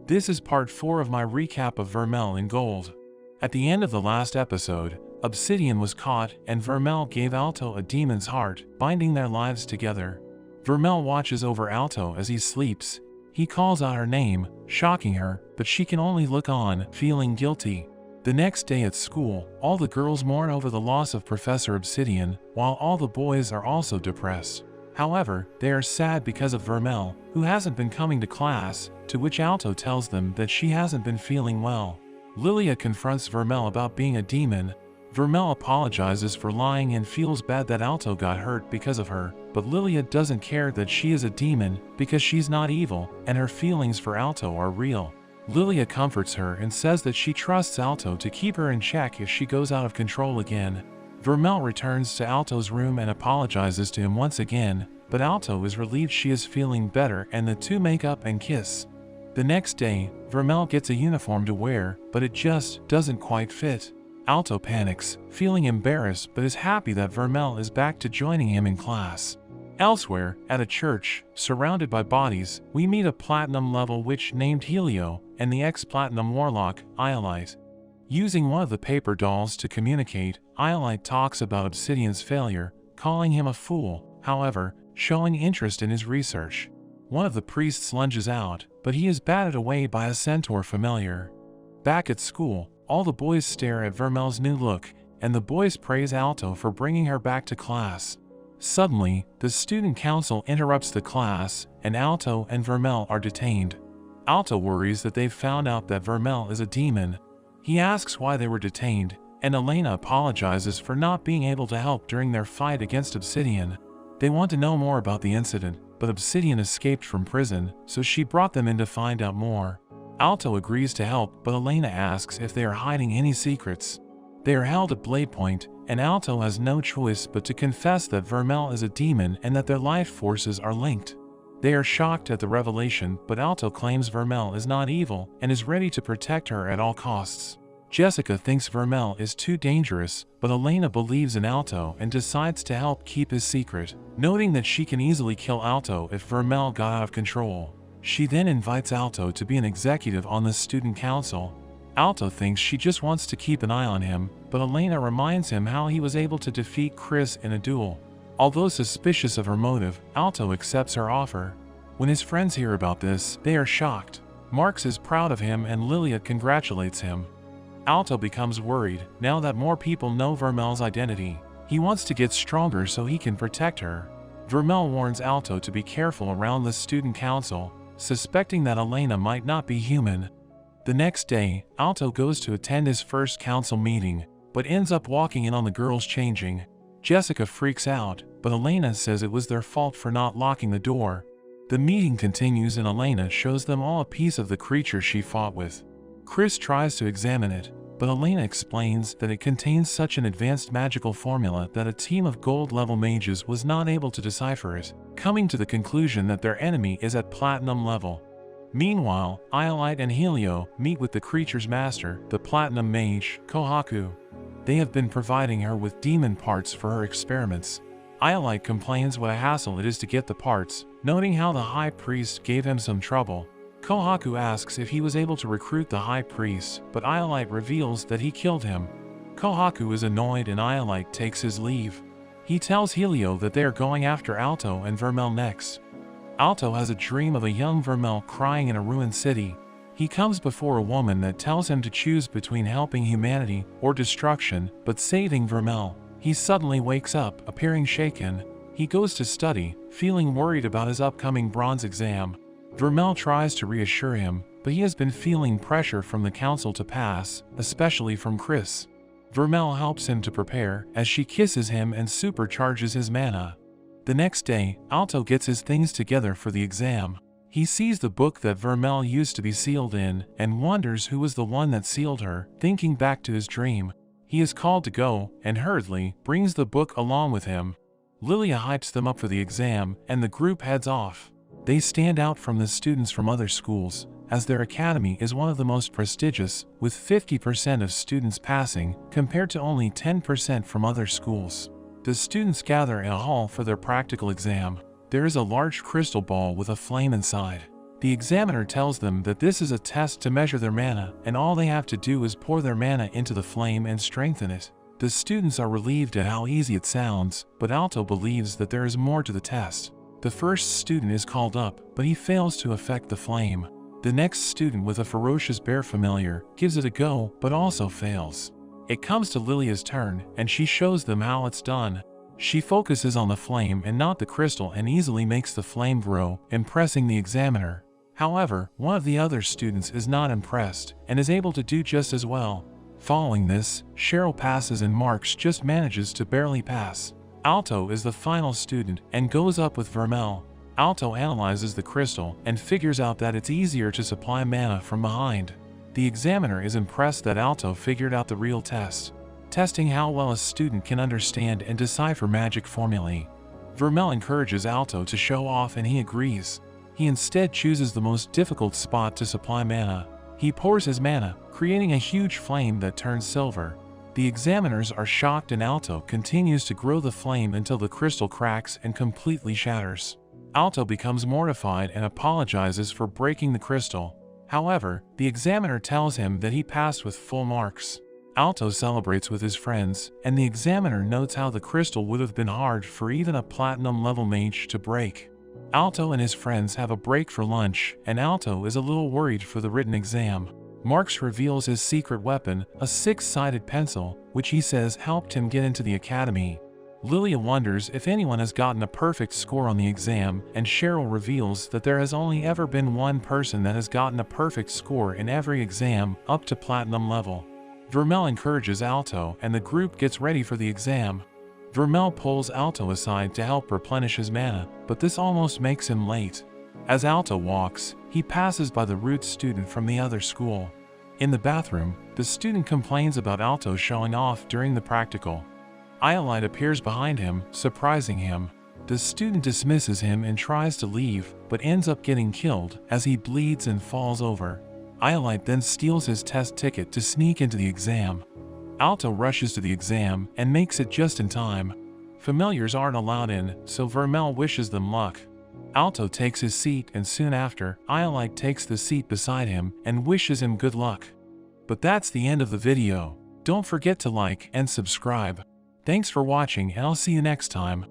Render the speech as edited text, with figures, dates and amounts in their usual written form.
This is part 4 of my recap of Vermel in Gold. At the end of the last episode, Obsidian was caught and Vermel gave Alto a demon's heart, binding their lives together. Vermel watches over Alto as he sleeps. He calls out her name, shocking her, but she can only look on, feeling guilty. The next day at school, all the girls mourn over the loss of Professor Obsidian, while all the boys are also depressed. However, they are sad because of Vermel, who hasn't been coming to class, to which Alto tells them that she hasn't been feeling well. Lilia confronts Vermel about being a demon. Vermel apologizes for lying and feels bad that Alto got hurt because of her, but Lilia doesn't care that she is a demon because she's not evil, and her feelings for Alto are real. Lilia comforts her and says that she trusts Alto to keep her in check if she goes out of control again. Vermel returns to Alto's room and apologizes to him once again, but Alto is relieved she is feeling better and the two make up and kiss. The next day, Vermel gets a uniform to wear, but it just doesn't quite fit. Alto panics, feeling embarrassed but is happy that Vermel is back to joining him in class. Elsewhere, at a church, surrounded by bodies, we meet a Platinum-level witch named Helio and the ex-Platinum warlock, Iolite. Using one of the paper dolls to communicate, Iolite talks about Obsidian's failure, calling him a fool, however, showing interest in his research. One of the priests lunges out, but he is batted away by a centaur familiar. Back at school, all the boys stare at Vermel's new look, and the boys praise Alto for bringing her back to class. Suddenly, the student council interrupts the class, and Alto and Vermel are detained. Alto worries that they've found out that Vermel is a demon. He asks why they were detained, and Elena apologizes for not being able to help during their fight against Obsidian. They want to know more about the incident, but Obsidian escaped from prison, so she brought them in to find out more. Alto agrees to help, but Elena asks if they are hiding any secrets. They are held at Blade Point, and Alto has no choice but to confess that Vermel is a demon and that their life forces are linked. They are shocked at the revelation, but Alto claims Vermel is not evil and is ready to protect her at all costs. Jessica thinks Vermel is too dangerous, but Elena believes in Alto and decides to help keep his secret, noting that she can easily kill Alto if Vermel got out of control. She then invites Alto to be an executive on the student council. Alto thinks she just wants to keep an eye on him, but Elena reminds him how he was able to defeat Chris in a duel. Although suspicious of her motive, Alto accepts her offer. When his friends hear about this, they are shocked. Marx is proud of him and Lilia congratulates him. Alto becomes worried, now that more people know Vermel's identity. He wants to get stronger so he can protect her. Vermel warns Alto to be careful around the student council, suspecting that Elena might not be human. The next day, Alto goes to attend his first council meeting, but ends up walking in on the girls changing. Jessica freaks out, but Elena says it was their fault for not locking the door. The meeting continues and Elena shows them all a piece of the creature she fought with. Chris tries to examine it, but Elena explains that it contains such an advanced magical formula that a team of gold-level mages was not able to decipher it, coming to the conclusion that their enemy is at platinum level. Meanwhile, Iolite and Helio meet with the creature's master, the platinum mage, Kohaku. They have been providing her with demon parts for her experiments. Iolite complains what a hassle it is to get the parts, noting how the high priest gave him some trouble. Kohaku asks if he was able to recruit the high priest, but Iolite reveals that he killed him. Kohaku is annoyed and Iolite takes his leave. He tells Helio that they are going after Alto and Vermel next. Alto has a dream of a young Vermel crying in a ruined city. He comes before a woman that tells him to choose between helping humanity or destruction, but saving Vermel. He suddenly wakes up, appearing shaken. He goes to study, feeling worried about his upcoming bronze exam. Vermel tries to reassure him, but he has been feeling pressure from the council to pass, especially from Chris. Vermel helps him to prepare, as she kisses him and supercharges his mana. The next day, Alto gets his things together for the exam. He sees the book that Vermel used to be sealed in, and wonders who was the one that sealed her, thinking back to his dream. He is called to go, and hurriedly brings the book along with him. Lilia hypes them up for the exam, and the group heads off. They stand out from the students from other schools, as their academy is one of the most prestigious, with 50% of students passing, compared to only 10% from other schools. The students gather in a hall for their practical exam. There is a large crystal ball with a flame inside. The examiner tells them that this is a test to measure their mana, and all they have to do is pour their mana into the flame and strengthen it. The students are relieved at how easy it sounds, but Alto believes that there is more to the test. The first student is called up, but he fails to affect the flame. The next student, with a ferocious bear familiar, gives it a go, but also fails. It comes to Lilia's turn, and she shows them how it's done. She focuses on the flame and not the crystal and easily makes the flame grow, impressing the examiner. However, one of the other students is not impressed, and is able to do just as well. Following this, Cheryl passes and Marks just manages to barely pass. Alto is the final student and goes up with Vermel. Alto analyzes the crystal and figures out that it's easier to supply mana from behind. The examiner is impressed that Alto figured out the real test, testing how well a student can understand and decipher magic formulae. Vermel encourages Alto to show off and he agrees. He instead chooses the most difficult spot to supply mana. He pours his mana, creating a huge flame that turns silver. The examiners are shocked and Alto continues to grow the flame until the crystal cracks and completely shatters. Alto becomes mortified and apologizes for breaking the crystal. However, the examiner tells him that he passed with full marks. Alto celebrates with his friends, and the examiner notes how the crystal would have been hard for even a platinum-level mage to break. Alto and his friends have a break for lunch, and Alto is a little worried for the written exam. Marks reveals his secret weapon, a six-sided pencil, which he says helped him get into the academy. Lilia wonders if anyone has gotten a perfect score on the exam, and Cheryl reveals that there has only ever been one person that has gotten a perfect score in every exam, up to platinum level. Vermel encourages Alto, and the group gets ready for the exam. Vermel pulls Alto aside to help replenish his mana, but this almost makes him late. As Alto walks, he passes by the rude student from the other school. In the bathroom, the student complains about Alto showing off during the practical. Iolite appears behind him, surprising him. The student dismisses him and tries to leave, but ends up getting killed as he bleeds and falls over. Iolite then steals his test ticket to sneak into the exam. Alto rushes to the exam and makes it just in time. Familiars aren't allowed in, so Vermel wishes them luck. Alto takes his seat and soon after, Iolite takes the seat beside him and wishes him good luck. But that's the end of the video. Don't forget to like and subscribe. Thanks for watching and I'll see you next time.